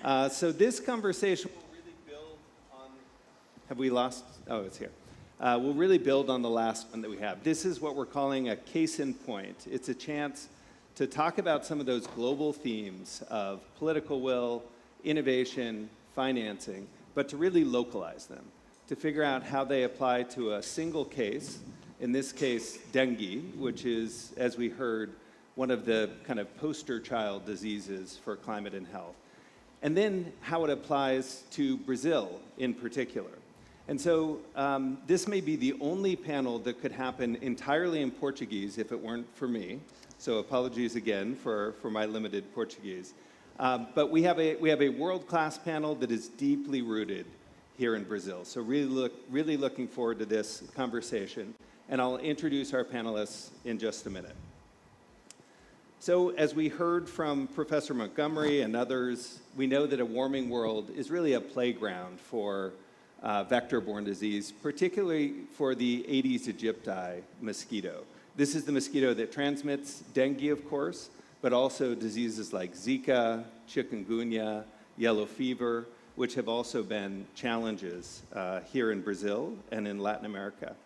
So this conversation will really build on, have we lost? Oh, it's here. We'll really build on the last one that we have. This is what we're calling a case in point. It's a chance to talk about some of those global themes of political will, innovation, financing, but to really localize them, to figure out how they apply to a single case, in this case, dengue, which is, as we heard, one of the kind of poster child diseases for climate and health. And then how it applies to Brazil in particular. And so this may be the only panel that could happen entirely in Portuguese if it weren't for me. So apologies again for my limited Portuguese. But we have a world-class panel that is deeply rooted here in Brazil. So really looking forward to this conversation. And I'll introduce our panelists in just a minute. So as we heard from Professor Montgomery and others, we know that a warming world is really a playground for vector-borne disease, particularly for the Aedes aegypti mosquito. This is the mosquito that transmits dengue, of course, but also diseases like Zika, chikungunya, yellow fever, which have also been challenges here in Brazil and in Latin America.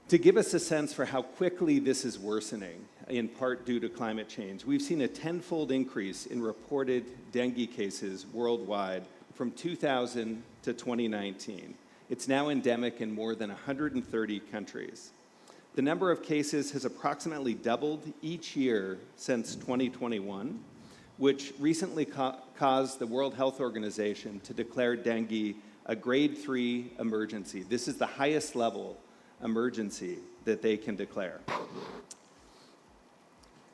To give us a sense for how quickly this is worsening, in part due to climate change, we've seen a tenfold increase in reported dengue cases worldwide from 2000 to 2019. It's now endemic in more than 130 countries. The number of cases has approximately doubled each year since 2021, which recently caused the World Health Organization to declare dengue a grade 3 emergency. This is the highest level emergency that they can declare.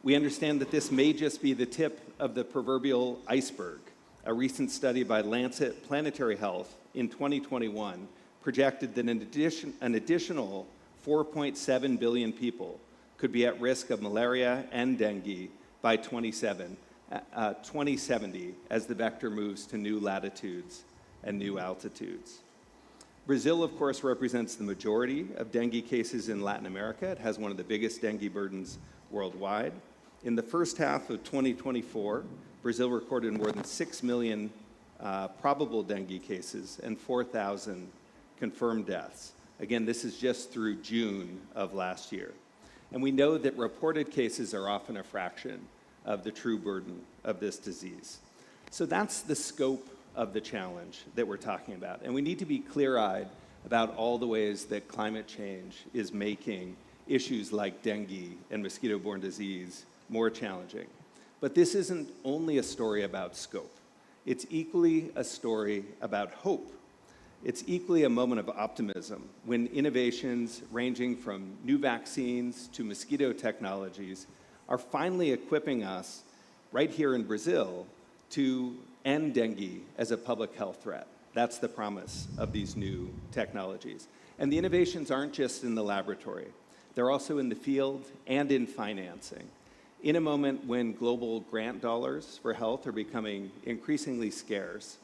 We understand that this may just be the tip of the proverbial iceberg. A recent study by Lancet Planetary Health in 2021 projected that an additional 4.7 billion people could be at risk of malaria and dengue by 2070 as the vector moves to new latitudes and new altitudes. Brazil, of course, represents the majority of dengue cases in Latin America. It has one of the biggest dengue burdens worldwide. In the first half of 2024, Brazil recorded more than 6 million probable dengue cases and 4,000 confirmed deaths. Again, this is just through June of last year. And we know that reported cases are often a fraction of the true burden of this disease. So that's the scope of the challenge that we're talking about. And we need to be clear-eyed about all the ways that climate change is making issues like dengue and mosquito-borne disease more challenging. But this isn't only a story about scope. It's equally a story about hope. It's equally a moment of optimism when innovations ranging from new vaccines to mosquito technologies are finally equipping us right here in Brazil to end dengue as a public health threat. That's the promise of these new technologies. And the innovations aren't just in the laboratory. They're also in the field and in financing. In a moment when global grant dollars for health are becoming increasingly scarce,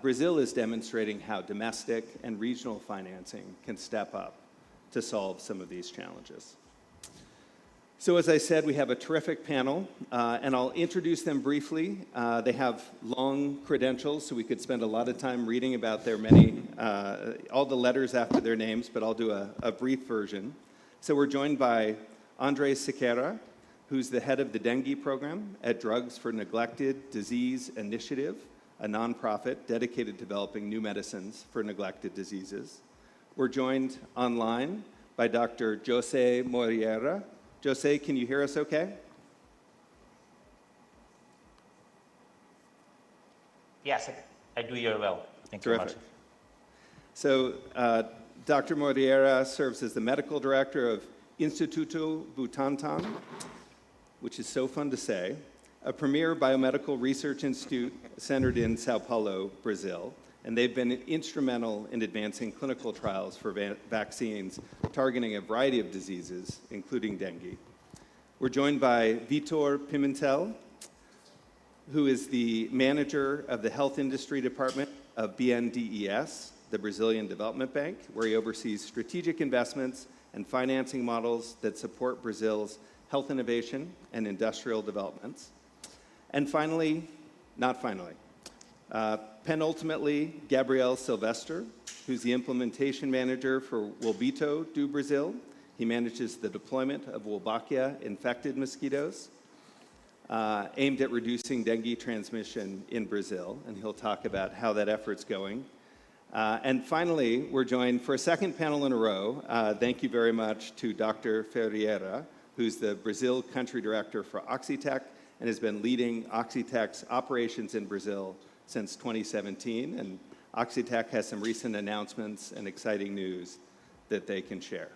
Brazil is demonstrating how domestic and regional financing can step up to solve some of these challenges. So as I said, we have a terrific panel, and I'll introduce them briefly. They have long credentials, so we could spend a lot of time reading about their many, all the letters after their names, but I'll do a brief version. So we're joined by Siqueira, who's the head of the dengue program at Drugs for Neglected Disease Initiative, a nonprofit dedicated to developing new medicines for neglected diseases. We're joined online by Dr. José Moreira. José, can you hear us okay? Yes, I do hear well. Thank you very much. So Dr. Moreira serves as the medical director of Instituto Butantan, which is so fun to say, a premier biomedical research institute centered in Sao Paulo, Brazil. And they've been instrumental in advancing clinical trials for vaccines targeting a variety of diseases, including dengue. We're joined by Vitor Pimentel, who is the manager of the Health Industry Department of BNDES, the Brazilian Development Bank, where he oversees strategic investments and financing models that support Brazil's health innovation and industrial developments. And finally, not finally, Penultimately, Gabriel Sylvestre, who's the implementation manager for Wolbito do Brazil. He manages the deployment of Wolbachia-infected mosquitoes aimed at reducing dengue transmission in Brazil, and he'll talk about how that effort's going. And finally, we're joined for a second panel in a row. Thank you very much to Dr. Ferreira, who's the Brazil country director for Oxitec and has been leading Oxitec's operations in Brazil since 2017. And Oxitec has some recent announcements and exciting news that they can share.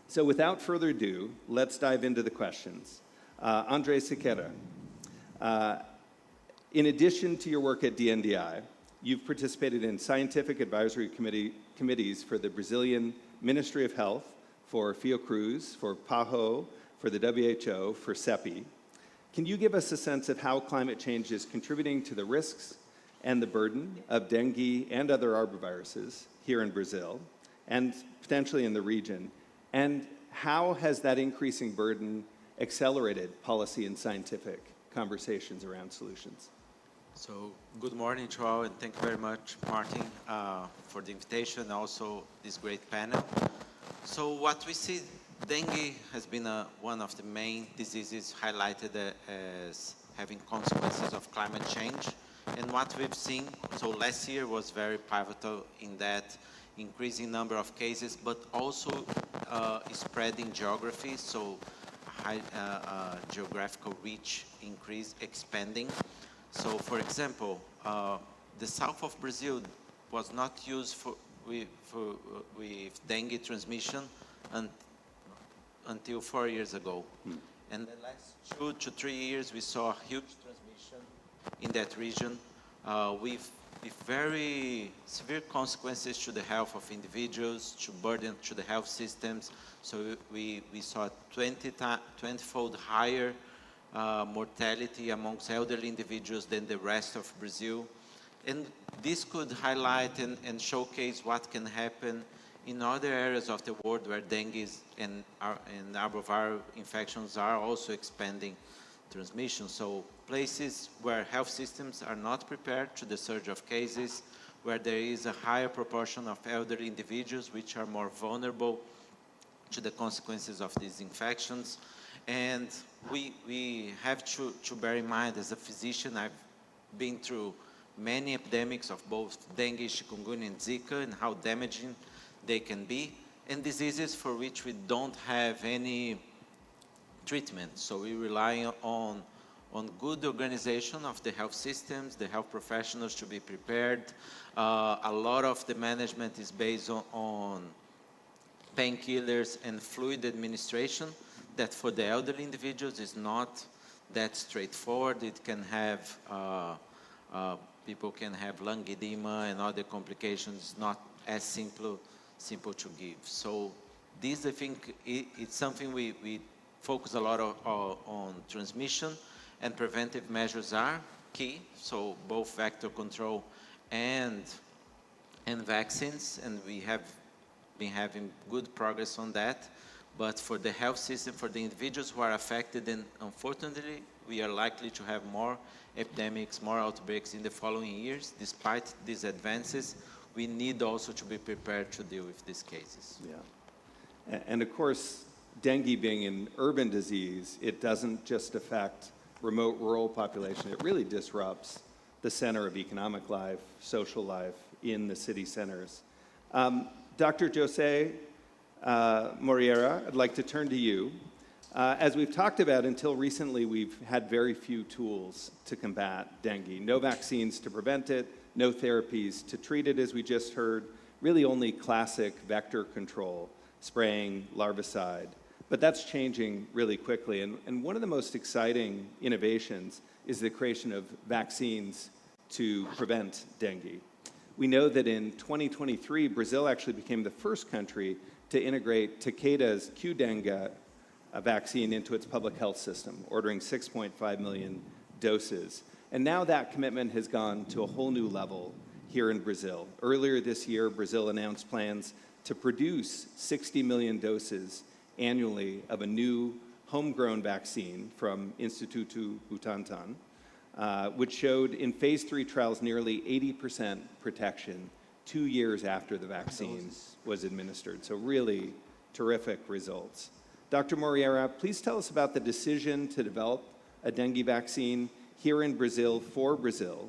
So without further ado, let's dive into the questions. Andre Siqueira, in addition to your work at DNDi, you've participated in scientific advisory committees for the Brazilian Ministry of Health, for Fiocruz, for PAHO, for the WHO, for CEPI. Can you give us a sense of how climate change is contributing to the risks and the burden of dengue and other arboviruses here in Brazil and potentially in the region? And how has that increasing burden accelerated policy and scientific conversations around solutions? So, good morning to all, and thank you very much, Martin, for the invitation and also this great panel. So, what we see, dengue has been one of the main diseases highlighted as having consequences of climate change. And what we've seen, so last year was very pivotal in that increasing number of cases, but also spreading geography, so high geographical reach increase, expanding. So, for example, the south of Brazil was not used with dengue transmission until 4 years ago. And the last 2 to 3 years, we saw a huge transmission in that region with very severe consequences to the health of individuals, to burden to the health systems. So we saw 20-fold higher mortality amongst elderly individuals than the rest of Brazil. And this could highlight and showcase what can happen in other areas of the world where dengue and arboviral infections are also expanding transmission. So places where health systems are not prepared to the surge of cases, where there is a higher proportion of elderly individuals which are more vulnerable to the consequences of these infections. And we have to bear in mind, as a physician, I've been through many epidemics of both dengue, chikungunya, and Zika, and how damaging they can be, and diseases for which we don't have any treatment. So we rely on good organization of the health systems, the health professionals to be prepared. A lot of the management is based on painkillers and fluid administration that for the elderly individuals is not that straightforward. It can have, people can have lung edema and other complications, not as simple to give. So this, I think, it's something we focus a lot on transmission, and preventive measures are key. So both vector control and vaccines, and we have been having good progress on that. But for the health system, for the individuals who are affected, and unfortunately, we are likely to have more epidemics, more outbreaks in the following years. Despite these advances, we need also to be prepared to deal with these cases. Yeah. And of course, dengue being an urban disease, it doesn't just affect remote rural population. It really disrupts the center of economic life, social life in the city centers. Dr. José Moreira, I'd like to turn to you. As we've talked about, until recently, we've had very few tools to combat dengue. No vaccines to prevent it, no therapies to treat it, as we just heard, really only classic vector control, spraying larvicide. But that's changing really quickly. And one of the most exciting innovations is the creation of vaccines to prevent dengue. We know that in 2023, Brazil actually became the first country to integrate Takeda's Qdenga vaccine into its public health system, ordering 6.5 million doses. And now that commitment has gone to a whole new level here in Brazil. Earlier this year, Brazil announced plans to produce 60 million doses annually of a new homegrown vaccine from Instituto Butantan. which showed in phase 3 trials nearly 80% protection 2 years after the vaccine was administered. So really terrific results. Dr. Moreira, please tell us about the decision to develop a dengue vaccine here in Brazil for Brazil.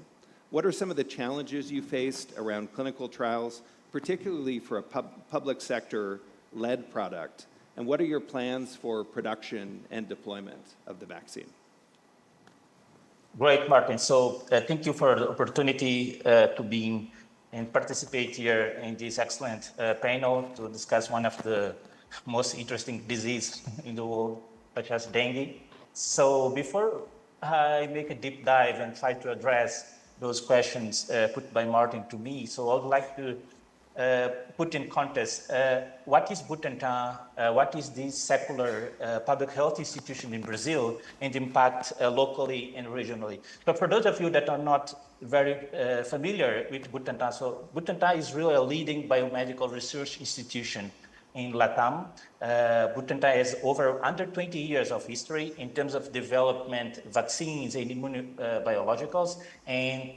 What are some of the challenges you faced around clinical trials, particularly for a public sector-led product? And what are your plans for production and deployment of the vaccine? Great, Martin. So thank you for the opportunity to be and participate here in this excellent panel to discuss one of the most interesting diseases in the world, such as dengue. So before I make a deep dive and try to address those questions put by Martin to me, so I would like to put in context what is Butantan, what is this secular public health institution in Brazil, and impact locally and regionally. So for those of you that are not very familiar with Butantan, so Butantan is really a leading biomedical research institution in Latam. Butantan has over under 20 years of history in terms of development vaccines and immunobiologicals, and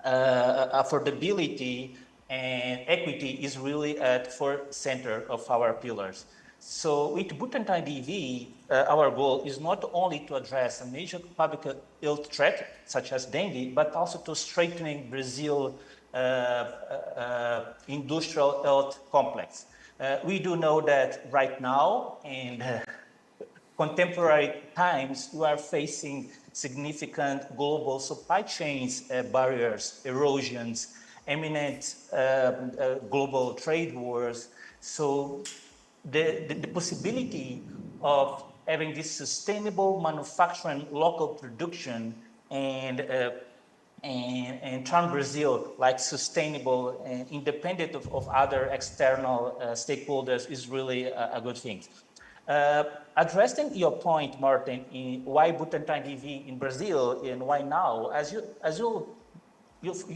affordability and equity is really at the center of our pillars. So with Butantan DV, our goal is not only to address a major public health threat, such as dengue, but also to strengthening Brazil industrial health complex. We do know that right now, in contemporary times, we are facing significant global supply chains barriers, erosions, imminent global trade wars. So the possibility of having this sustainable manufacturing, local production, and turn Brazil like sustainable and independent of other external stakeholders is really a good thing. Addressing your point, Martin, in why Butantan DV in Brazil and why now, as you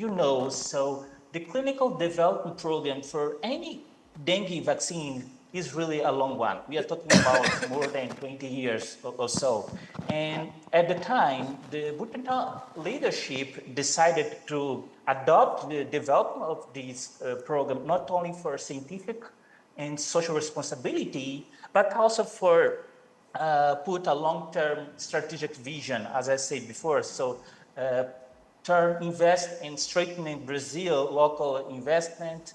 know, so the clinical development program for any dengue vaccine is really a long one. We are talking about more than 20 years or so. And at the time, the Butantan leadership decided to adopt the development of this program, not only for scientific and social responsibility, but also for put a long-term strategic vision, as I said before. So invest in strengthening Brazil local investment.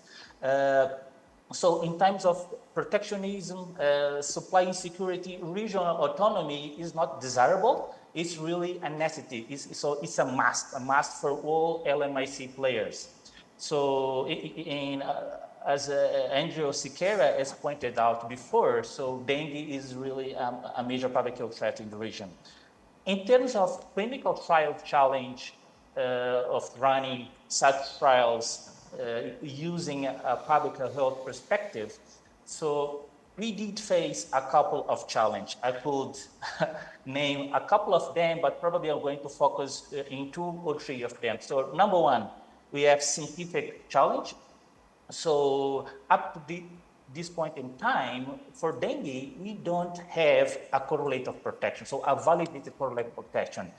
So in terms of protectionism, supply insecurity, regional autonomy is not desirable. It's really a necessity. So it's a must for all LMIC players. So as Andrew Siqueira has pointed out before, so dengue is really a major public health threat in the region. In terms of clinical trial challenge of running such trials using a public health perspective, so we did face a couple of challenges. I could name a couple of them, but probably I'm going to focus in 2 or 3 of them. So number one, we have scientific challenge. So up to this point in time, for dengue, we don't have a correlate of protection, so a validated correlate of protection.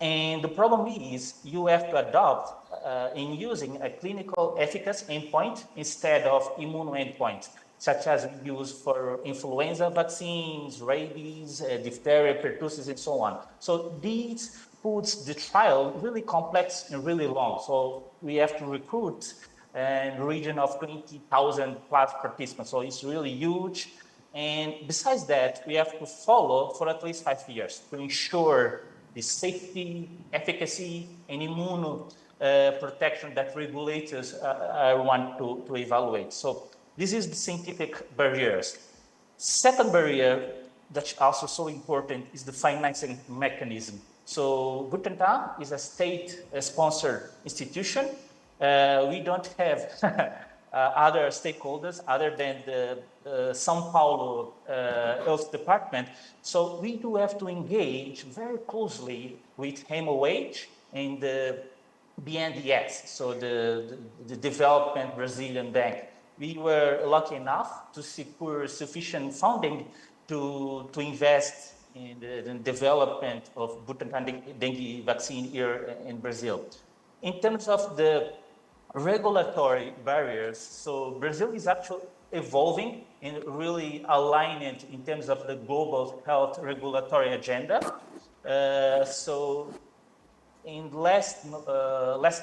And the problem is you have to adopt in using a clinical efficacy endpoint instead of immune endpoint, such as we use for influenza vaccines, rabies, diphtheria, pertussis, and so on. So these puts the trial really complex and really long. So we have to recruit in the region of 20,000 plus participants. So it's really huge. And besides that, we have to follow for at least 5 years to ensure the safety, efficacy, and immune protection that regulators want to evaluate. So this is the scientific barriers. Second barrier that's also so important is the financing mechanism. So Butantan is a state-sponsored institution. We don't have other stakeholders other than the São Paulo Health Department. So we do have to engage very closely with HemoAge and the BNDES, so the Development Brazilian Bank. We were lucky enough to secure sufficient funding to invest in the development of Butantan dengue vaccine here in Brazil. In terms of the regulatory barriers, so Brazil is actually evolving and really aligning in terms of the global health regulatory agenda. So in last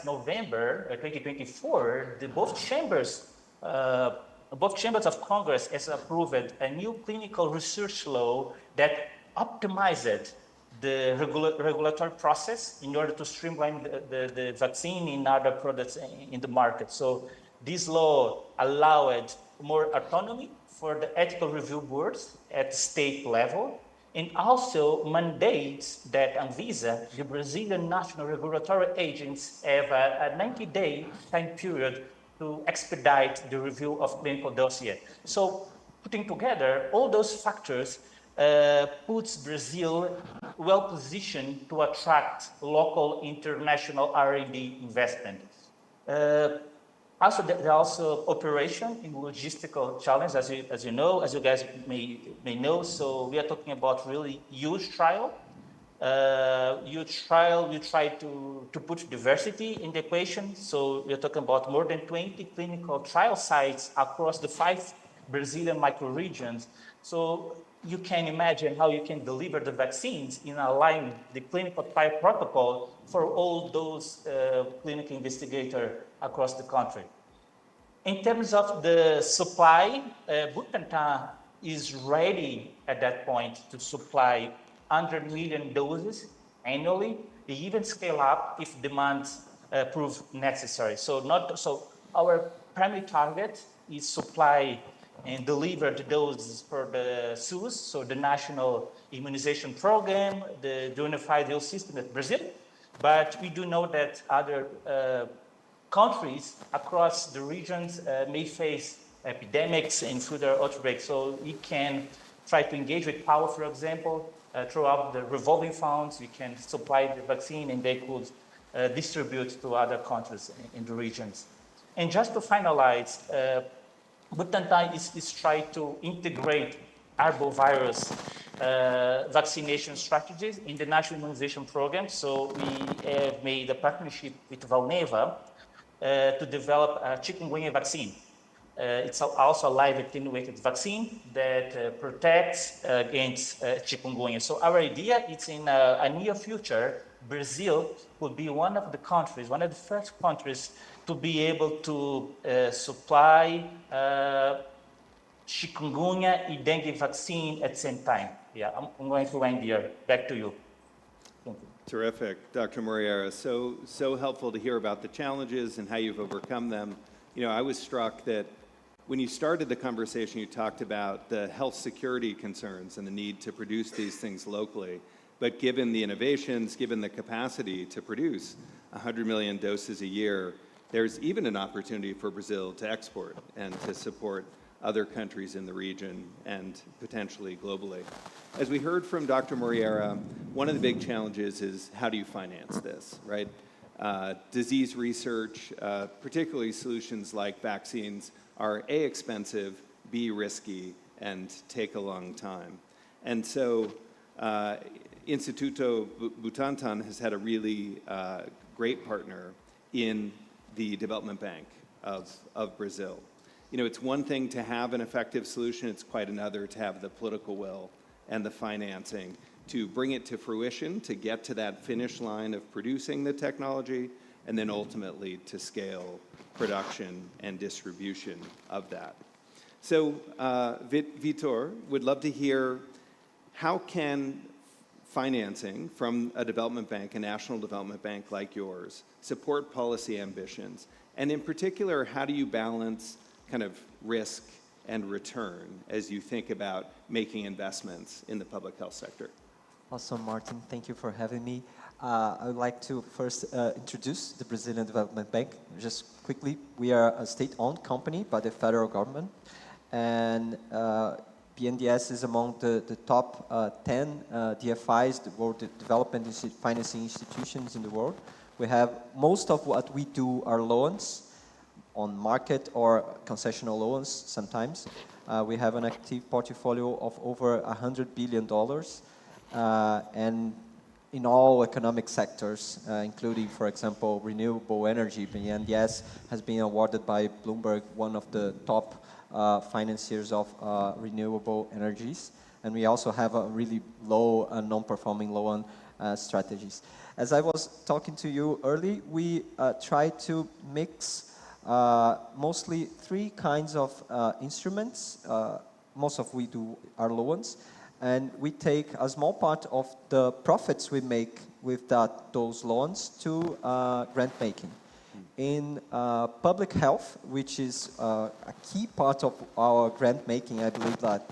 November 2024, both chambers of Congress has approved a new clinical research law that optimized the regulatory process in order to streamline the vaccine and other products in the market. So this law allowed more autonomy for the ethical review boards at state level, and also mandates that Anvisa, the Brazilian National Regulatory Agency, have a 90-day time period to expedite the review of clinical dossier. So putting together all those factors puts Brazil well positioned to attract local international R&D investment. Also, there are also operation and logistical challenge, as you guys may know. So we are talking about really huge trial. We try to put diversity in the equation. So we are talking about more than 20 clinical trial sites across the 5 Brazilian microregions. So you can imagine how you can deliver the vaccines in aligning the clinical trial protocol for all those clinical investigators across the country. In terms of the supply, Butantan is ready at that point to supply 100 million doses annually. They even scale up if demand proves necessary. So our primary target is supply and deliver the doses for the SUS, so the National Immunization Program, the Unified Health System at Brazil. But we do know that other countries across the regions may face epidemics and further outbreaks. So we can try to engage with POWER, for example, throughout the revolving funds. We can supply the vaccine and they could distribute to other countries in the regions. And just to finalize, Butantan is trying to integrate arbovirus vaccination strategies in the National Immunization Program. So we have made a partnership with Valneva to develop a chikungunya vaccine. It's also a live attenuated vaccine that protects against chikungunya. So our idea is in a near future, Brazil will be one of the first countries to be able to supply chikungunya and dengue vaccine at the same time. Yeah, I'm going to end here. Back to you. Thank you. Terrific, Dr. Moreira. So helpful to hear about the challenges and how you've overcome them. You know, I was struck that when you started the conversation, you talked about the health security concerns and the need to produce these things locally. But given the innovations, given the capacity to produce 100 million doses a year, there's even an opportunity for Brazil to export and to support other countries in the region and potentially globally. As we heard from Dr. Moreira, one of the big challenges is how do you finance this, right? Disease research, particularly solutions like vaccines, are A, expensive, B, risky, and take a long time. And so Instituto Butantan has had a really great partner in the development bank of Brazil. You know, it's one thing to have an effective solution, it's quite another to have the political will and the financing to bring it to fruition, to get to that finish line of producing the technology, and then ultimately to scale production and distribution of that. So, Vitor, would love to hear how can financing from a development bank, a national development bank like yours, support policy ambitions? And in particular, how do you balance kind of risk and return as you think about making investments in the public health sector? Awesome, Martin. Thank you for having me. I would like to first introduce the Brazilian Development Bank. Just quickly, we are a state-owned company by the federal government, and BNDES is among the top 10 DFIs, the World Development Financing Institutions in the world. We have most of what we do are loans on market or concessional loans sometimes. We have an active portfolio of over $100 billion. and in all economic sectors, including, for example, renewable energy. BNDES has been awarded by Bloomberg one of the top financiers of renewable energies. And we also have a really low non-performing loan strategies. As I was talking to you early, we try to mix mostly three kinds of instruments. Most of we do are loans. And we take a small part of the profits we make with those loans to grant making. In public health, which is a key part of our grant making, I believe that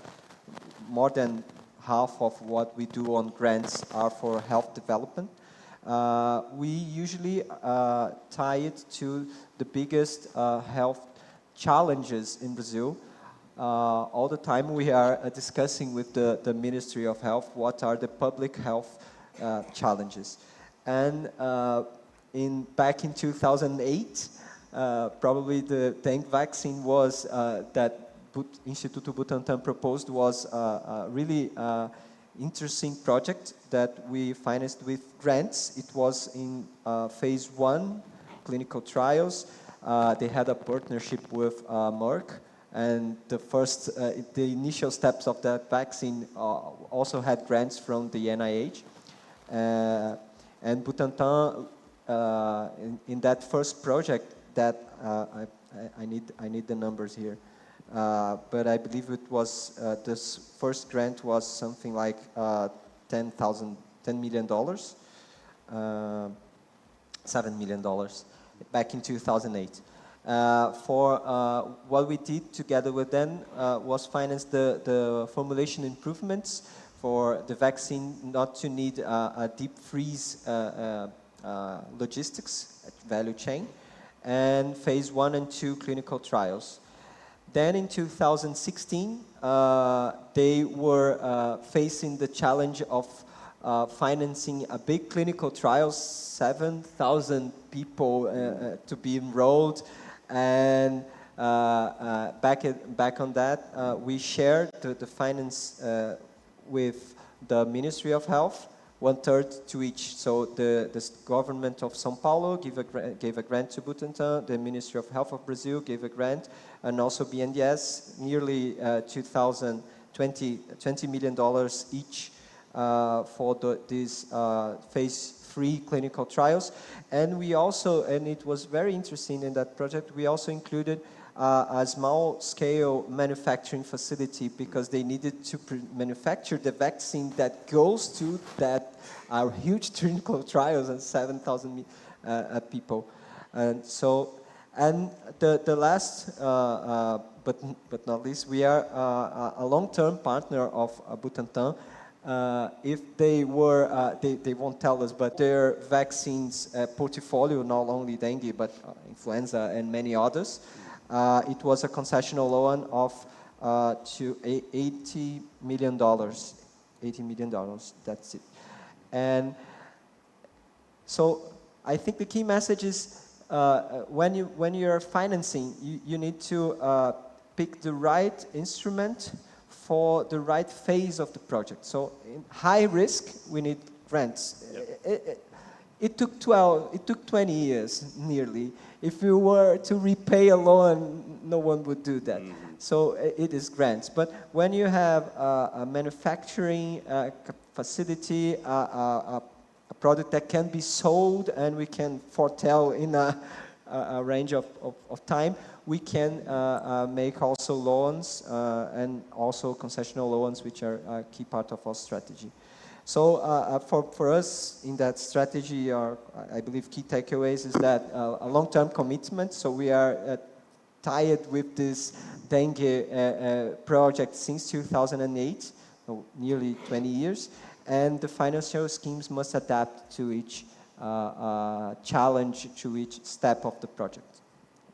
more than half of what we do on grants are for health development. We usually tie it to the biggest health challenges in Brazil. All the time we are discussing with the Ministry of Health what are the public health challenges. And back in 2008, probably the dengue vaccine was that Instituto Butantan proposed was a really interesting project that we financed with grants. It was in phase 1 clinical trials. They had a partnership with Merck. And the initial steps of that vaccine also had grants from the NIH. And Butantan, in that first project, that I need the numbers here, but I believe it was this first grant was something like $10 million, $7 million, back in 2008. For what we did together with them was finance the formulation improvements for the vaccine not to need a deep freeze logistics value chain, and phase 1 and 2 clinical trials. Then in 2016, they were facing the challenge of financing a big clinical trial, 7,000 people to be enrolled. And back on that, we shared the finance with the Ministry of Health, 1/3 to each. So the government of São Paulo gave a grant to Butantan, the Ministry of Health of Brazil gave a grant, and also BNDES, nearly $20 million each for these phase 3 clinical trials. And we also, and it was very interesting in that project, we also included a small-scale manufacturing facility because they needed to manufacture the vaccine that goes to that huge clinical trials and 7,000 people. And so, and the last, but not least, we are a long-term partner of Butantan. If they were, they won't tell us, but their vaccines portfolio, not only dengue, but influenza and many others, it was a concessional loan of to $80 million. $80 million, that's it. And so I think the key message is when you're financing, you need to pick the right instrument for the right phase of the project. So in high risk, we need grants. Yep. It took 20 years nearly. If you were to repay a loan, no one would do that. Mm-hmm. So it is grants. But when you have a manufacturing facility, a product that can be sold and we can foretell in a range of time, we can make also loans and also concessional loans, which are a key part of our strategy. So for us in that strategy, I believe key takeaways is that a long-term commitment. So we are tied with this dengue project since 2008, so nearly 20 years. And the financial schemes must adapt to each challenge, to each step of the project.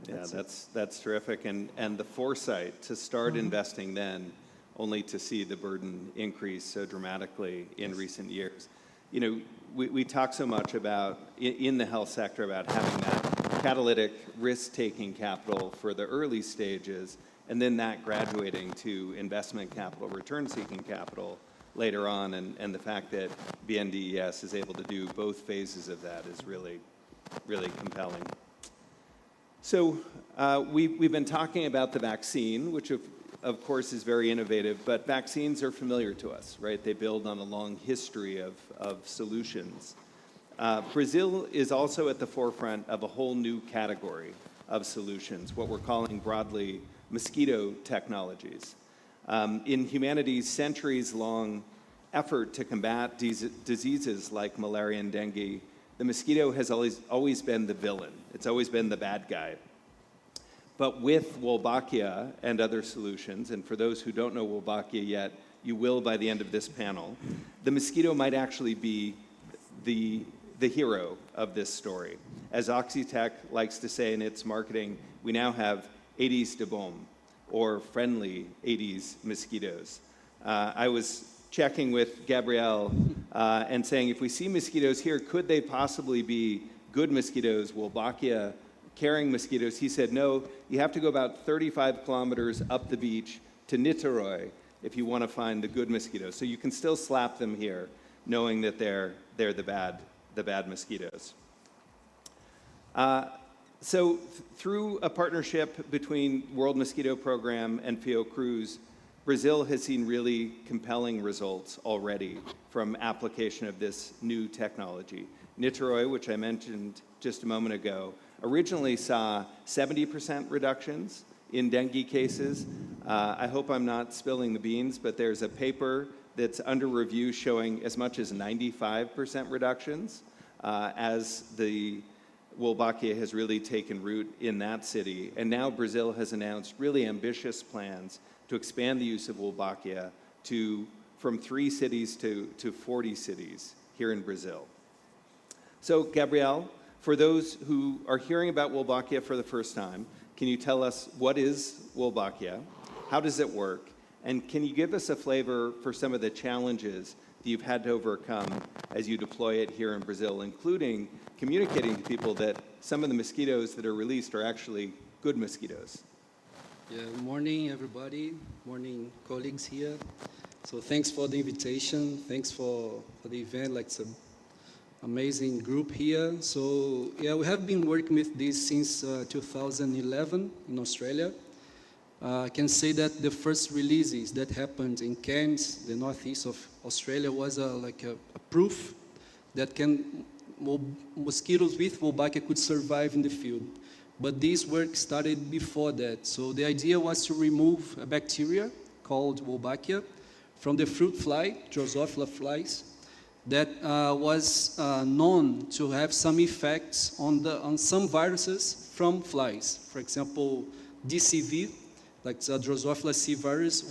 That's terrific. And the foresight to start investing then, only to see the burden increase so dramatically in recent years. You know, we talk so much about, in the health sector, about having that catalytic risk-taking capital for the early stages, and then that graduating to investment capital, return-seeking capital later on, and the fact that BNDES is able to do both phases of that is really, really compelling. So we've been talking about the vaccine, which of course is very innovative, but vaccines are familiar to us, right? They build on a long history of solutions. Brazil is also at the forefront of a whole new category of solutions, what we're calling broadly mosquito technologies. In humanity's centuries-long effort to combat diseases like malaria and dengue, the mosquito has always been the villain. It's always been the bad guy. But with Wolbachia and other solutions, and for those who don't know Wolbachia yet, you will by the end of this panel, the mosquito might actually be the hero of this story. As Oxitec likes to say in its marketing, we now have Aedes de Boom, or friendly Aedes mosquitoes. I was checking with Gabriel and saying, if we see mosquitoes here, could they possibly be good mosquitoes, Wolbachia carrying mosquitoes? He said, no, you have to go about 35 kilometers up the beach to Niterói if you want to find the good mosquitoes. So you can still slap them here, knowing that they're the bad mosquitoes. So through a partnership between World Mosquito Program and Fiocruz, Brazil has seen really compelling results already from application of this new technology. Niterói, which I mentioned just a moment ago, originally saw 70% reductions in dengue cases. I hope I'm not spilling the beans, but there's a paper that's under review showing as much as 95% reductions as the Wolbachia has really taken root in that city. And now Brazil has announced really ambitious plans to expand the use of Wolbachia from 3 cities to 40 cities here in Brazil. So, Gabriel, for those who are hearing about Wolbachia for the first time, can you tell us what is Wolbachia? How does it work? And can you give us a flavor for some of the challenges that you've had to overcome as you deploy it here in Brazil, including communicating to people that some of the mosquitoes that are released are actually good mosquitoes? Yeah, morning everybody, morning colleagues here. So thanks for the invitation, thanks for the event, like it's an amazing group here. So yeah, we have been working with this since 2011 in Australia. I can say that the first releases that happened in Cairns, the northeast of Australia, was a proof that mosquitoes with Wolbachia could survive in the field. But this work started before that. So the idea was to remove a bacteria called Wolbachia from the fruit fly, Drosophila flies, that was known to have some effects on some viruses from flies. For example, DCV, like the Drosophila C virus,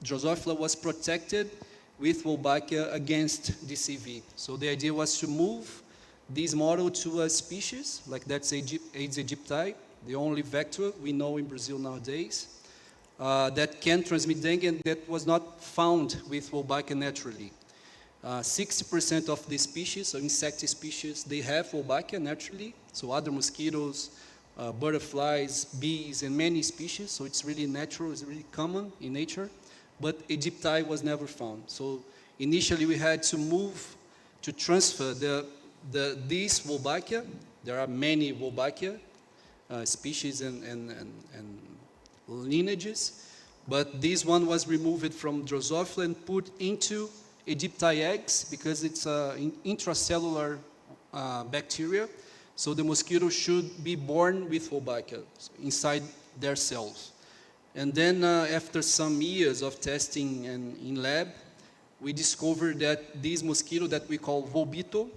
Drosophila was protected with Wolbachia against DCV. So the idea was to move this model to a species, like that's Aedes aegypti, the only vector we know in Brazil nowadays, that can transmit dengue and that was not found with Wolbachia naturally. 60% of the species, so insect species, they have Wolbachia naturally, so other mosquitoes, butterflies, bees, and many species, so it's really natural, it's really common in nature, but aegypti was never found. So initially we had to transfer these Wolbachia. There are many Wolbachia species and lineages, but this one was removed from Drosophila and put into aegypti eggs because it's an intracellular bacteria. So the mosquito should be born with Wolbachia inside their cells. And then after some years of testing in lab, we discovered that this mosquito that we call Wolbito,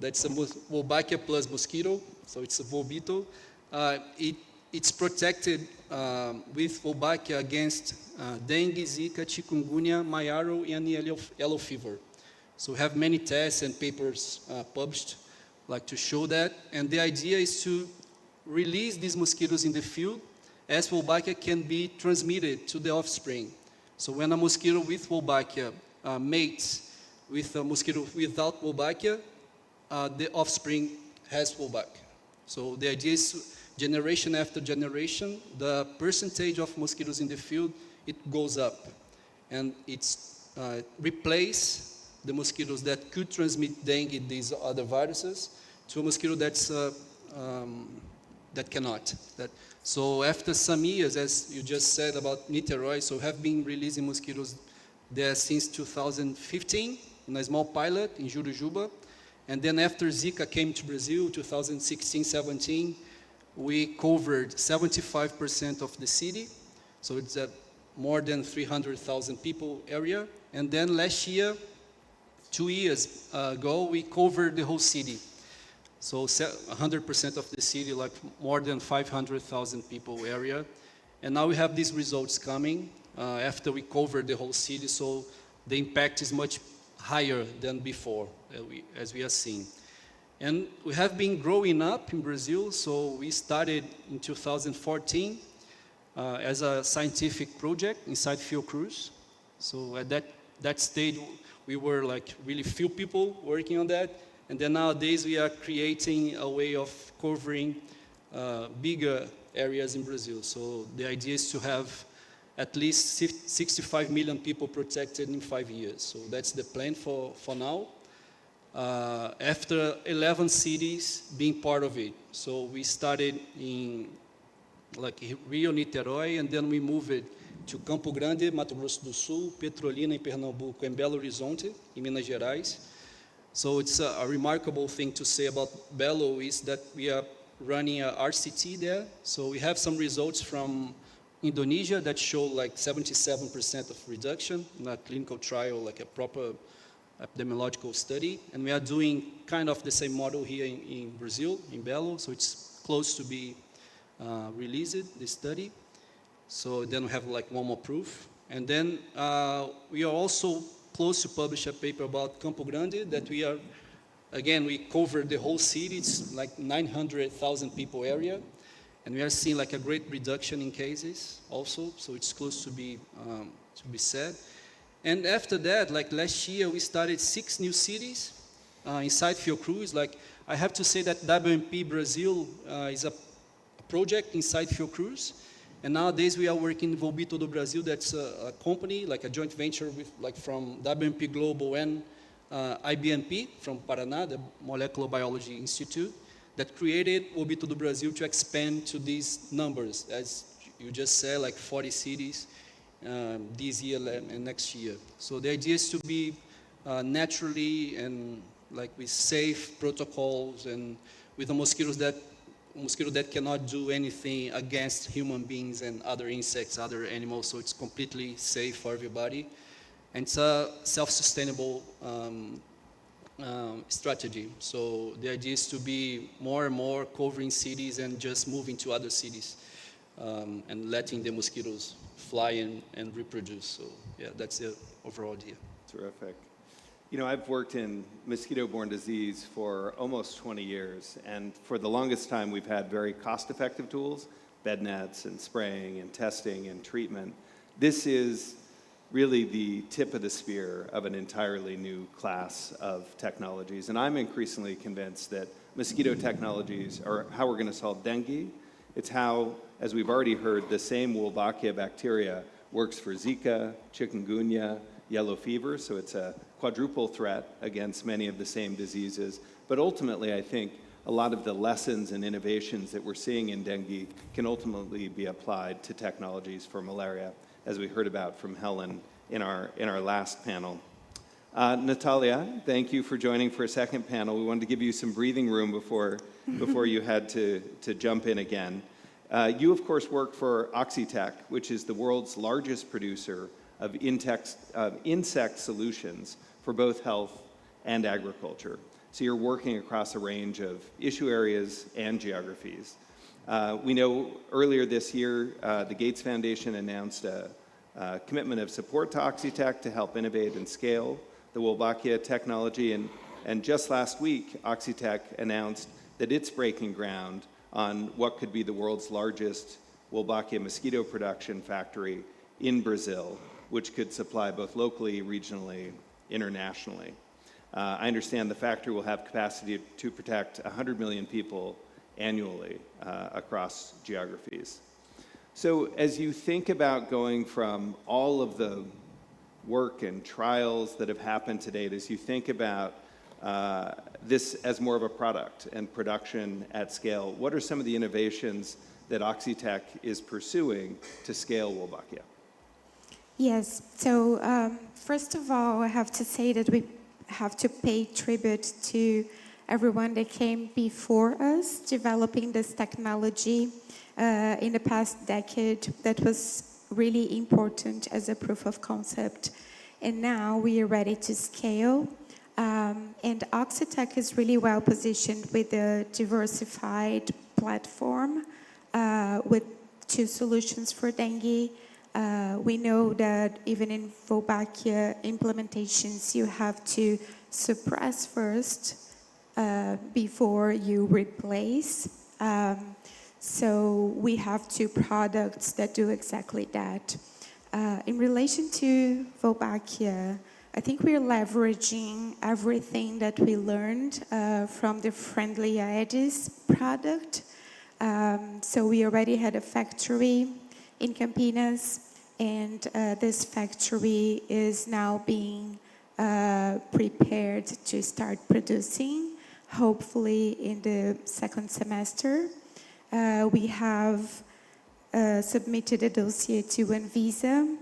that's a Wolbachia plus mosquito, so it's a Wolbito. It's protected with Wolbachia against dengue, Zika, chikungunya, Mayaro, and yellow fever. So we have many tests and papers published like to show that. And the idea is to release these mosquitoes in the field as Wolbachia can be transmitted to the offspring. So when a mosquito with Wolbachia mates with a mosquito without Wolbachia, the offspring has Wolbachia. So the idea is generation after generation, the percentage of mosquitoes in the field, it goes up. And it's replace the mosquitoes that could transmit dengue, these other viruses, to a mosquito that's that cannot. So after some years, as you just said about Niterói, so have been releasing mosquitoes there since 2015 in a small pilot in Jurujuba. And then after Zika came to Brazil, 2016-17, we covered 75% of the city. So it's a more than 300,000 people area. And then last year, 2 years ago, we covered the whole city. So 100% of the city, like more than 500,000 people area. And now we have these results coming after we covered the whole city. So the impact is much higher than before, as we are seeing. And we have been growing up in Brazil. So we started in 2014 as a scientific project inside Fiocruz. So at that stage, we were like really few people working on that. And then nowadays we are creating a way of covering bigger areas in Brazil. So the idea is to have at least 65 million people protected in 5 years. So that's the plan for now. After 11 cities being part of it. So we started in like Rio, Niterói, and then we moved it to Campo Grande, Mato Grosso do Sul, Petrolina in Pernambuco, and Belo Horizonte in Minas Gerais. So it's a remarkable thing to say about Belo is that we are running a RCT there. So we have some results from Indonesia that show like 77% of reduction in a clinical trial, like a proper epidemiological study. And we are doing kind of the same model here in Brazil, in Belo. So it's close to be released, this study. So then we have like one more proof. And then we are also close to publish a paper about Campo Grande that we are, again, we covered the whole city. It's like 900,000 people area. And we are seeing like a great reduction in cases also. So it's close to be said. And after that, like last year, we started 6 new cities inside Fiocruz. Like I have to say that WMP Brazil is a project inside Fiocruz. And nowadays we are working in Wolbito do Brasil. That's a company, like a joint venture with, like from WMP Global and IBMP from Paraná, the Molecular Biology Institute, that created Wolbito do Brasil to expand to these numbers, as you just said, like 40 cities this year and next year. So the idea is to be naturally and like with safe protocols and with the mosquito that cannot do anything against human beings and other insects, other animals, so it's completely safe for everybody. And it's a self-sustainable strategy. So the idea is to be more and more covering cities and just moving to other cities and letting the mosquitoes fly and reproduce. So yeah, that's the overall idea. Terrific. You know, I've worked in mosquito-borne disease for almost 20 years, and for the longest time we've had very cost-effective tools, bed nets and spraying and testing and treatment. This is really the tip of the spear of an entirely new class of technologies, and I'm increasingly convinced that mosquito technologies are how we're going to solve dengue. It's how, as we've already heard, the same Wolbachia bacteria works for Zika, chikungunya, yellow fever, so it's a quadruple threat against many of the same diseases. But ultimately, I think a lot of the lessons and innovations that we're seeing in dengue can ultimately be applied to technologies for malaria, as we heard about from Helen in our last panel. Natalia, thank you for joining for a second panel. We wanted to give you some breathing room before you had to jump in again. You, of course, work for Oxitec, which is the world's largest producer of insect solutions for both health and agriculture. So you're working across a range of issue areas and geographies. We know earlier this year, the Gates Foundation announced a commitment of support to Oxitec to help innovate and scale the Wolbachia technology. And just last week, Oxitec announced that it's breaking ground on what could be the world's largest Wolbachia mosquito production factory in Brazil, which could supply both locally, regionally, internationally. I understand the factory will have capacity to protect 100 million people annually across geographies. So as you think about going from all of the work and trials that have happened to date as you think about this as more of a product and production at scale? What are some of the innovations that Oxitec is pursuing to scale Wolbachia? Yes, so first of all, I have to say that we have to pay tribute to everyone that came before us developing this technology in the past decade that was really important as a proof of concept. And now we are ready to scale. And Oxitec is really well positioned with a diversified platform with 2 solutions for dengue. We know that even in Wolbachia implementations, you have to suppress first before you replace. So we have 2 products that do exactly that. In relation to Wolbachia, I think we're leveraging everything that we learned from the Friendly Aedes product. So we already had a factory in Campinas, and this factory is now being prepared to start producing, hopefully in the 2nd semester. We have submitted a dossier to Anvisa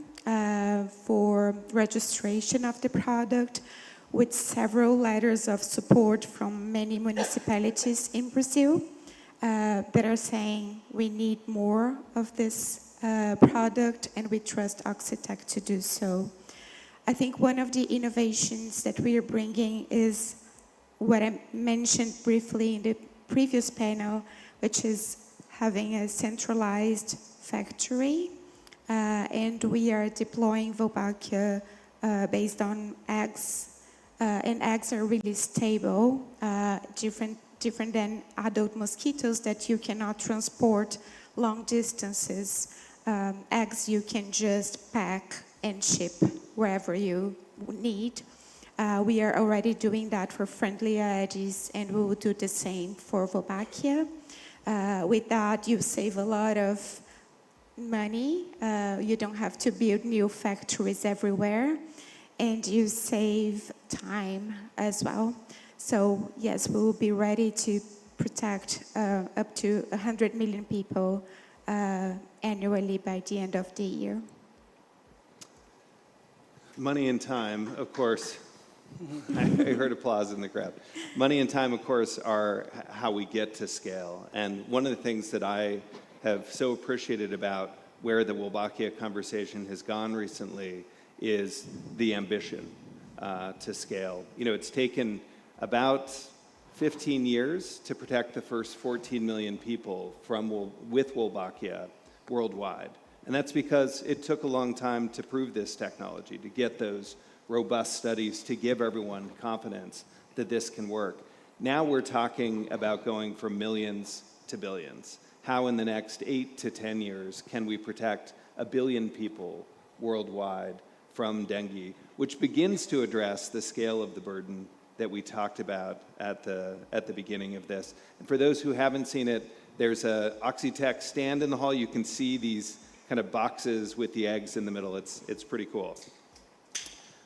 for registration of the product with several letters of support from many municipalities in Brazil that are saying we need more of this product and we trust Oxitec to do so. I think one of the innovations that we are bringing is what I mentioned briefly in the previous panel, which is having a centralized factory. And we are deploying Wolbachia based on eggs. And eggs are really stable, different than adult mosquitoes that you cannot transport long distances. Eggs you can just pack and ship wherever you need. We are already doing that for Friendly Aedes, and we will do the same for Wolbachia. With that, you save a lot of money. You don't have to build new factories everywhere, and you save time as well. So yes, we will be ready to protect up to 100 million people annually by the end of the year. Money and time, of course. I heard applause in the crowd. Money and time, of course, are how we get to scale. And one of the things that I have so appreciated about where the Wolbachia conversation has gone recently is the ambition to scale. You know, it's taken about 15 years to protect the first 14 million people with Wolbachia worldwide. And that's because it took a long time to prove this technology, to get those robust studies, to give everyone confidence that this can work. Now we're talking about going from millions to billions. How in the next 8 to 10 years can we protect 1 billion people worldwide from dengue, which begins to address the scale of the burden that we talked about at the beginning of this. And for those who haven't seen it, there's a Oxitec stand in the hall. You can see these kind of boxes with the eggs in the middle. It's pretty cool.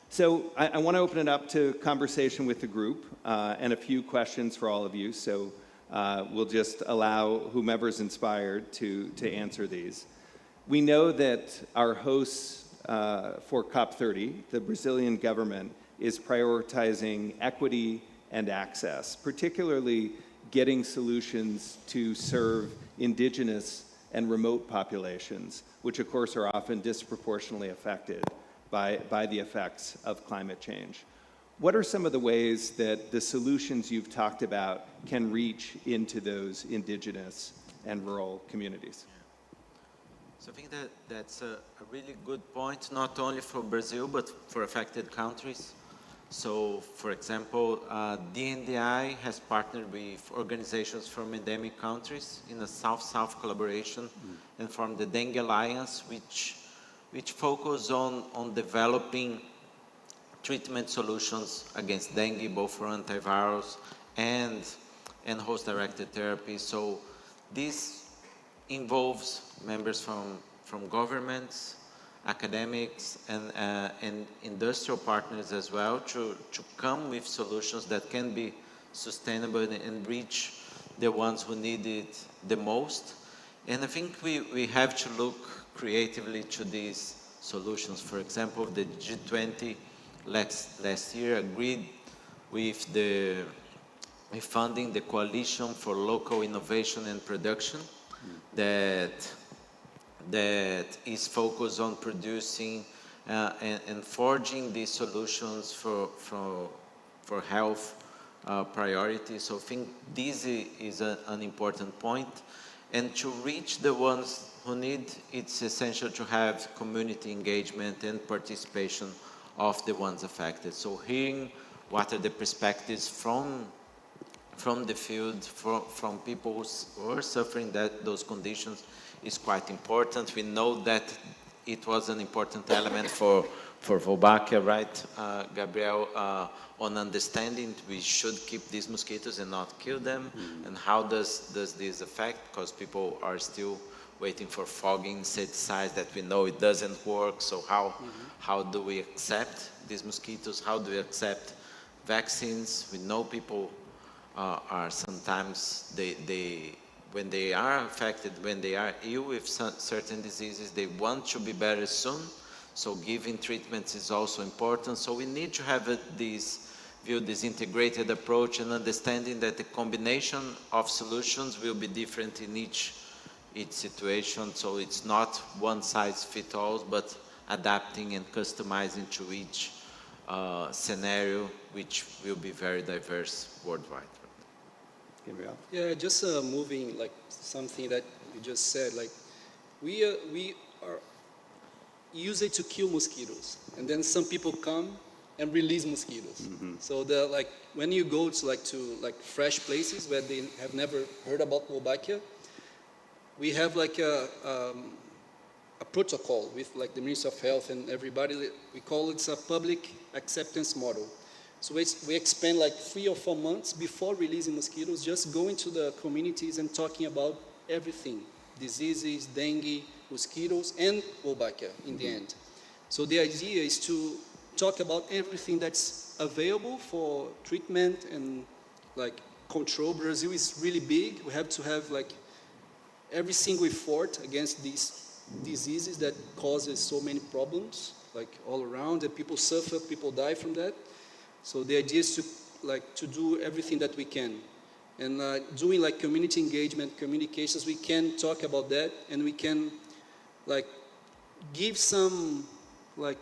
So I want to open it up to conversation with the group and a few questions for all of you. So we'll just allow whomever's inspired to answer these. We know that our hosts for COP30, the Brazilian government, is prioritizing equity and access, particularly getting solutions to serve indigenous and remote populations, which of course are often disproportionately affected by the effects of climate change. What are some of the ways that the solutions you've talked about can reach into those indigenous and rural communities? So I think that's a really good point, not only for Brazil, but for affected countries. So, for example, DNDi has partnered with organizations from endemic countries in a South-South collaboration and formed the Dengue Alliance, which focus on developing treatment solutions against dengue, both for antivirals and host-directed therapy. So this involves members from governments, academics and industrial partners as well to come with solutions that can be sustainable and reach the ones who need it the most. And I think we have to look creatively to these solutions. For example, the G20 last year agreed with funding the Coalition for Local Innovation and Production that is focused on producing and forging these solutions for health priorities. So I think this is an important point. And to reach the ones who need, it's essential to have community engagement and participation of the ones affected. So hearing what are the perspectives from the field, from people who are suffering those conditions is quite important. We know that it was an important element for Wolbachia, right, Gabriel, on understanding we should keep these mosquitoes and not kill them. And how does this affect? Because people are still waiting for fogging insecticides that we know it doesn't work. So how do we accept these mosquitoes? How do we accept vaccines? We know people are sometimes, when they are affected, when they are ill with certain diseases, they want to be better soon. So giving treatments is also important. So we need to have this integrated approach and understanding that the combination of solutions will be different in each situation. So it's not one size fits all, but adapting and customizing to each scenario, which will be very diverse worldwide. Gabriel? Yeah, just moving like something that you just said, like we are use it to kill mosquitoes, and then some people come and release mosquitoes. So when you go to fresh places where they have never heard about Wolbachia, we have like a protocol with like the Ministry of Health and everybody. We call it a public acceptance model. So we spend like 3 or 4 months before releasing mosquitoes, just going to the communities and talking about everything: diseases, dengue, mosquitoes, and Wolbachia in the end. So the idea is to talk about everything that's available for treatment and like control. Brazil is really big. We have to have like every single effort against these diseases that causes so many problems, like all around, and people suffer, people die from that. So the idea is to do everything that we can. And doing like community engagement, communications, we can talk about that, and we can like give some like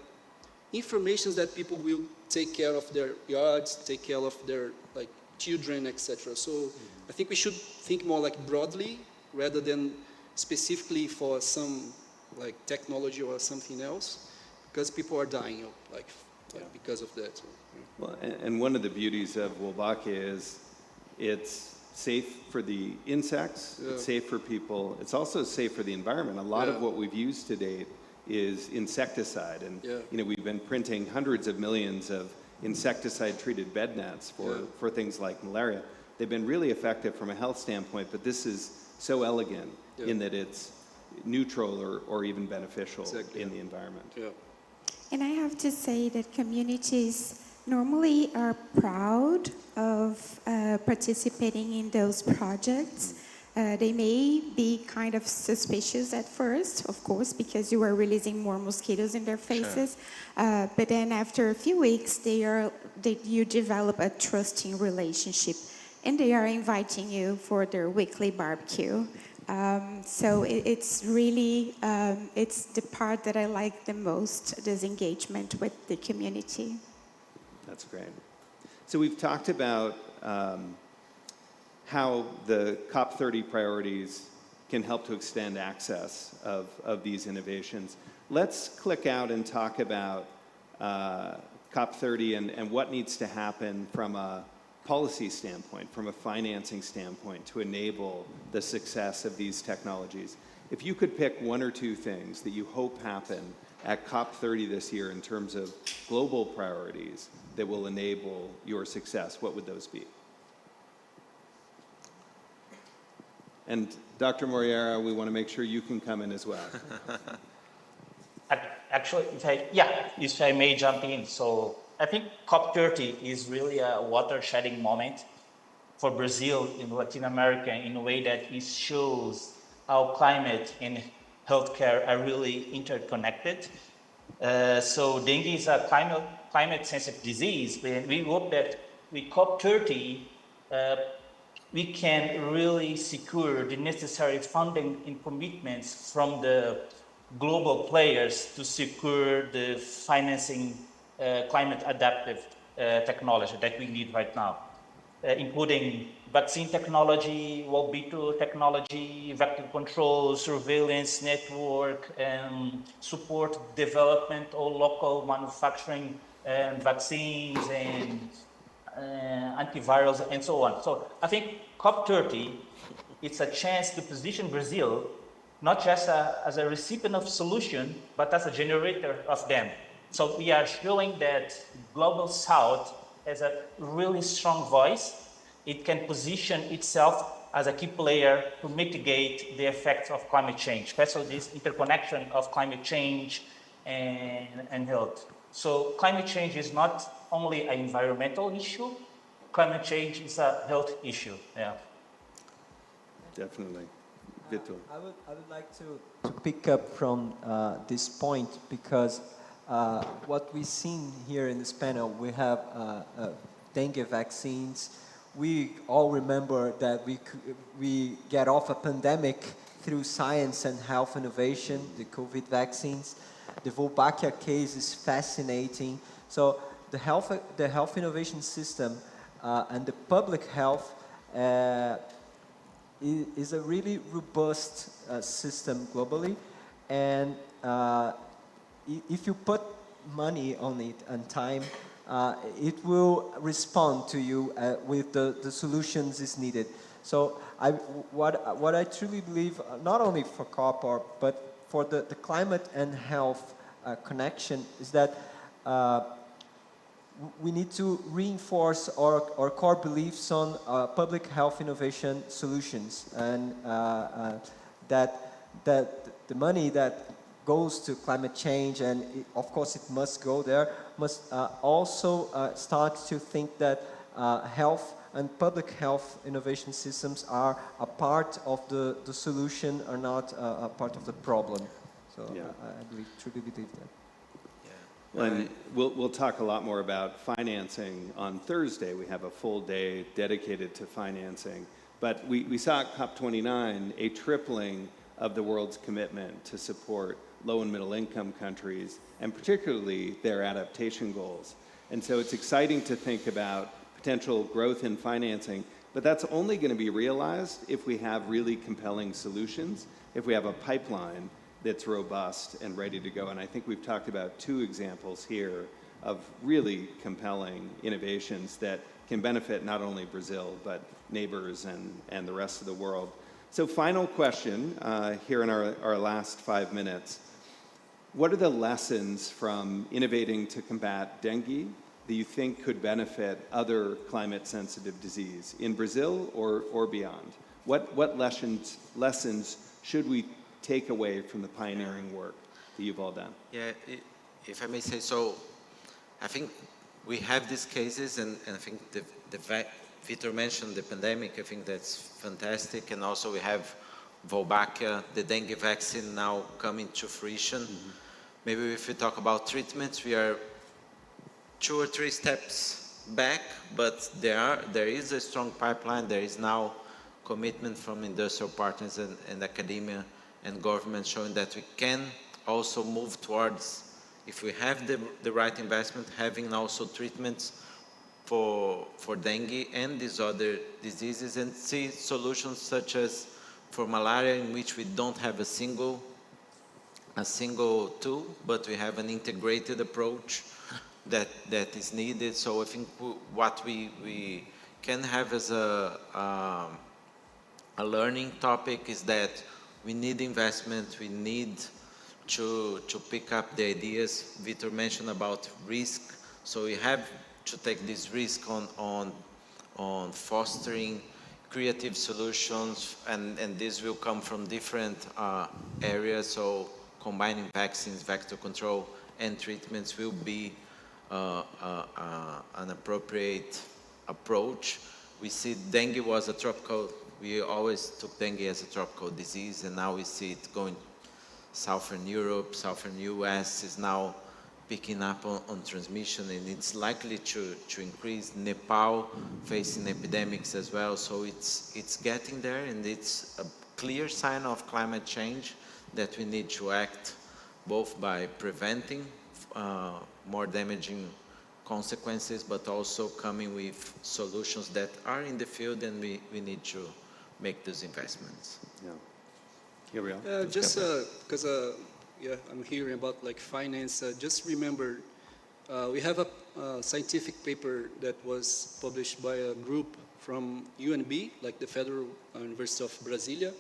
information that people will take care of their yards, take care of their like children, etc. So I think we should think more like broadly rather than specifically for some like technology or something else, because people are dying because of that. So, Well, and one of the beauties of Wolbachia is it's safe for the insects, it's safe for people, it's also safe for the environment. A lot of what we've used to date is insecticide, and we've been printing hundreds of millions of insecticide-treated bed nets for things like malaria. They've been really effective from a health standpoint, but this is so elegant in that it's neutral or even beneficial in the environment. yeah. And I have to say that communities normally are proud of participating in those projects. They may be kind of suspicious at first, of course, because you are releasing more mosquitoes in their faces. But then after a few weeks, you develop a trusting relationship, and they are inviting you for their weekly barbecue. So it's really, it's the part that I like the most, this engagement with the community. That's great. So we've talked about how the COP30 priorities can help to extend access of these innovations. Let's click out and talk about COP30 and what needs to happen from a policy standpoint, from a financing standpoint, to enable the success of these technologies. If you could pick one or two things that you hope happen at COP30 this year in terms of global priorities that will enable your success, what would those be? And Dr. Moreira, we want to make sure you can come in as well. Actually, if I may jump in. So I think COP30 is really a watershedding moment for Brazil in Latin America in a way that it shows how climate and healthcare are really interconnected. So dengue is a climate-sensitive disease, and we hope that with COP30, we can really secure the necessary funding and commitments from the global players to secure the financing climate adaptive technology that we need right now, including vaccine technology, Wolbito technology, vector control, surveillance network, and support development of local manufacturing and vaccines and antivirals and so on. So I think COP30, it's a chance to position Brazil not just as a recipient of solution, but as a generator of them. So we are showing that Global South has a really strong voice. It can position itself as a key player to mitigate the effects of climate change, especially this interconnection of climate change and health. So climate change is not only an environmental issue, climate change is a health issue. Yeah. Definitely. Vitor. I would like to pick up from this point because what we've seen here in this panel, we have dengue vaccines. We all remember that we get off a pandemic through science and health innovation, the COVID vaccines. The Wolbachia case is fascinating. So the health innovation system and the public health is a really robust system globally, and if you put money on it and time, it will respond to you with the solutions is needed. So what I truly believe, not only for COP, but for the climate and health connection, is that we need to reinforce our core beliefs on public health innovation solutions, and that the money that goes to climate change, and of course it must go there, must also start to think that health and public health innovation systems are a part of the solution, or not a part of the problem. So Yeah. I truly believe that. And we'll talk a lot more about financing on Thursday. We have a full day dedicated to financing. But we saw at COP29 a tripling of the world's commitment to support low and middle income countries, and particularly their adaptation goals. And so it's exciting to think about potential growth in financing, but that's only going to be realized if we have really compelling solutions, if we have a pipeline that's robust and ready to go. And I think we've talked about two examples here of really compelling innovations that can benefit not only Brazil, but neighbors and the rest of the world. So final question here in our last 5 minutes. What are the lessons from innovating to combat dengue that you think could benefit other climate-sensitive disease in Brazil or beyond? What lessons should we take away from the pioneering work that you've all done? Yeah, if I may say so, I think we have these cases, and I think Vitor mentioned the pandemic. I think that's fantastic, and also we have Wolbachia, the dengue vaccine now coming to fruition. Mm-hmm. Maybe if we talk about treatments, we are 2 or 3 steps back, but there is a strong pipeline. There is now commitment from industrial partners and academia and government showing that we can also move towards, if we have the right investment, having also treatments for dengue and these other diseases, and see solutions such as for malaria, in which we don't have a single tool, but we have an integrated approach that is needed. So I think what we can have as a learning topic is that we need investment, we need to pick up the ideas. Vitor mentioned about risk, so we have to take this risk on fostering creative solutions, and this will come from different areas. So combining vaccines, vector control, and treatments will be an appropriate approach. We see dengue was a tropical, we always took dengue as a tropical disease, and now we see it going Southern Europe, Southern US is now picking up on transmission, and it's likely to increase. Nepal facing epidemics as well, so it's getting there, and it's a clear sign of climate change that we need to act both by preventing more damaging consequences, but also coming with solutions that are in the field, and we need to make those investments. Yeah. Gabriel? Just because I'm hearing about like finance, just remember we have a scientific paper that was published by a group from UNB, like the Federal University of Brasilia.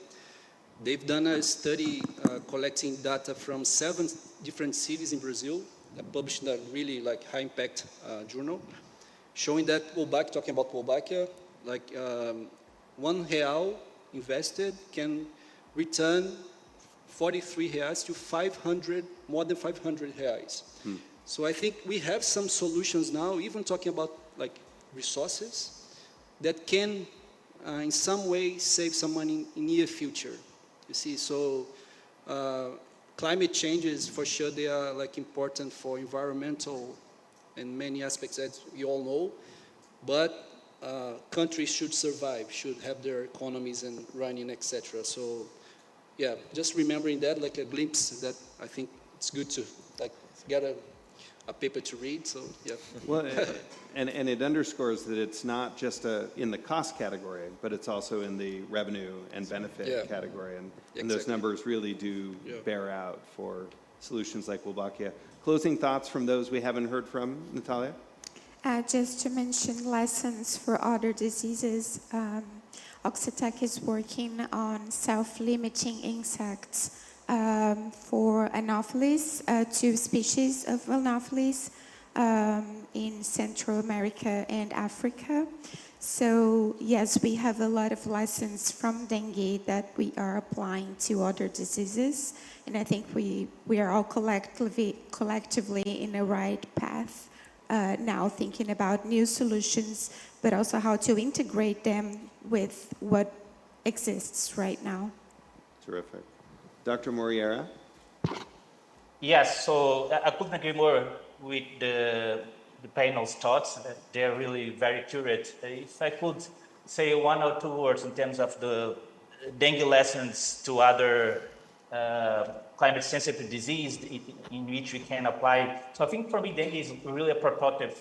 They've done a study collecting data from 7 different cities in Brazil, published in a really like high impact journal, showing that talking about Wolbachia, like R$1 invested can return 43 reais to 500, more than 500 reais. So I think we have some solutions now, even talking about like resources, that can in some way save some money in near future. You see, so climate changes, for sure, they are like important for environmental and many aspects that we all know, but countries should survive, should have their economies and running, etc. So yeah, just remembering that, like a glimpse, that I think it's good to like get a paper to read. So yeah. Well, and it underscores that it's not just in the cost category, but it's also in the revenue and benefit category, and those numbers really do bear out for solutions like Wolbachia. Closing thoughts from those we haven't heard from, Natalia? Just to mention lessons for other diseases, Oxitec is working on self-limiting insects for Anopheles, 2 species of Anopheles in Central America and Africa. So yes, we have a lot of lessons from dengue that we are applying to other diseases, and I think we are all collectively in the right path now, thinking about new solutions, but also how to integrate them with what exists right now. Terrific. Dr. Moreira? Yes, so I couldn't agree more with the panel's thoughts. They're really very accurate. If I could say 1 or 2 words in terms of the dengue lessons to other climate-sensitive disease in which we can apply. So I think for me, dengue is really a prototype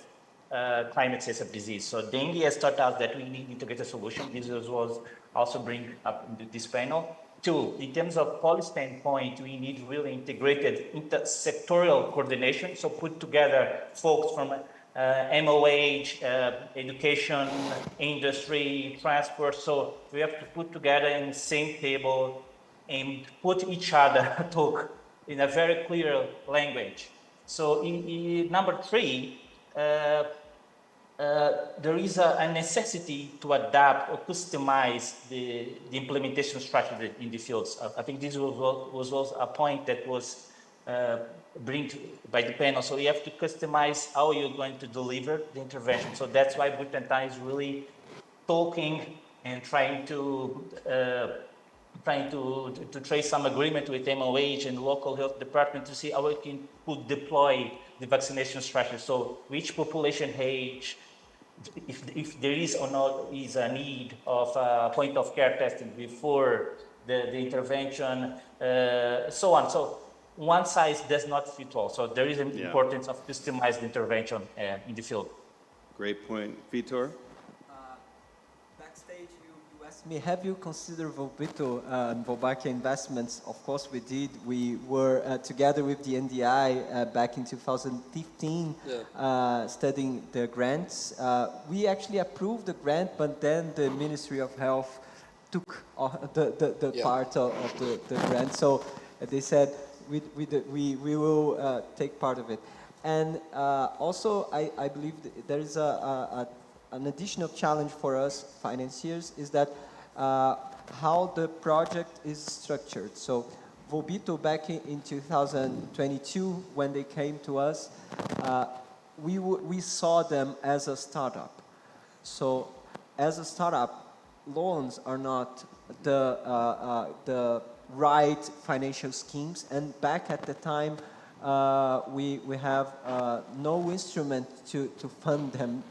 climate-sensitive disease. So dengue has taught us that we need integrated solution. This was also bring up in this panel. 2, in terms of policy standpoint, we need really integrated intersectorial coordination. So put together folks from MOH, education, industry, transport. So we have to put together in the same table and put each other talk in a very clear language. So in number 3, there is a necessity to adapt or customize the implementation strategy in the fields. I think this was a point that was bring by the panel. So you have to customize how you're going to deliver the intervention. So that's why Butantan is really talking and trying to trace some agreement with MOH and local health department to see how we could deploy the vaccination strategy. So which population age, if there is or not is a need of point of care testing before the intervention, so on. So one size does not fit all. So there is an importance of customized intervention in the field. Great point. Vitor? Backstage, you asked me, have you considered Wolbito and Wolbachia investments? Of course we did. We were together with the DNDi back in 2015 studying the grants. We actually approved the grant, but then the Ministry of Health took the part of the grant. So they said, we will take part of it. And also, I believe there is an additional challenge for us financiers is that how the project is structured. So Wolbito back in 2022, when they came to us, we saw them as a startup. So as a startup, loans are not the right financial schemes. And back at the time, we have no instrument to fund them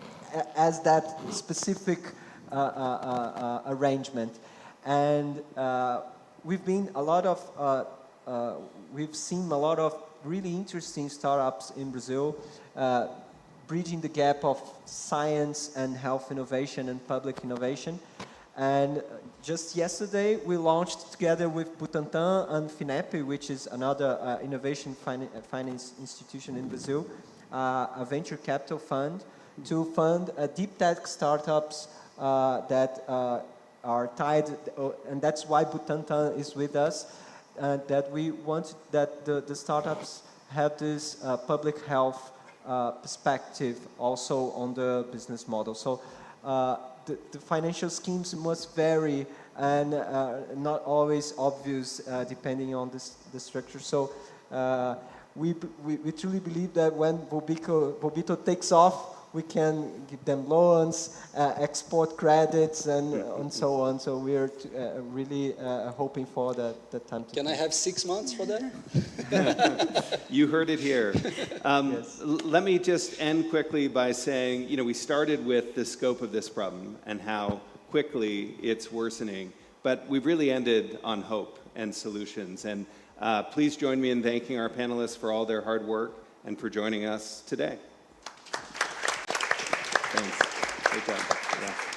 as that specific arrangement. And we've seen a lot of really interesting startups in Brazil, bridging the gap of science and health innovation and public innovation. And just yesterday, we launched together with Butantan and FINEP, which is another innovation finance institution in Brazil, a venture capital fund to fund deep tech startups that are tied, and that's why Butantan is with us, that we want that the startups have this public health perspective also on the business model. So the financial schemes must vary and not always obvious depending on the structure. So we truly believe that when Wolbito takes off, we can give them loans, export credits, and so on. So we are really hoping for that time to Can come. I have 6 months for that? You heard it here. Yes. Let me just end quickly by saying, we started with the scope of this problem and how quickly it's worsening, but we've really ended on hope and solutions. And please join me in thanking our panelists for all their hard work and for joining us today. Thanks. Great job. Yeah.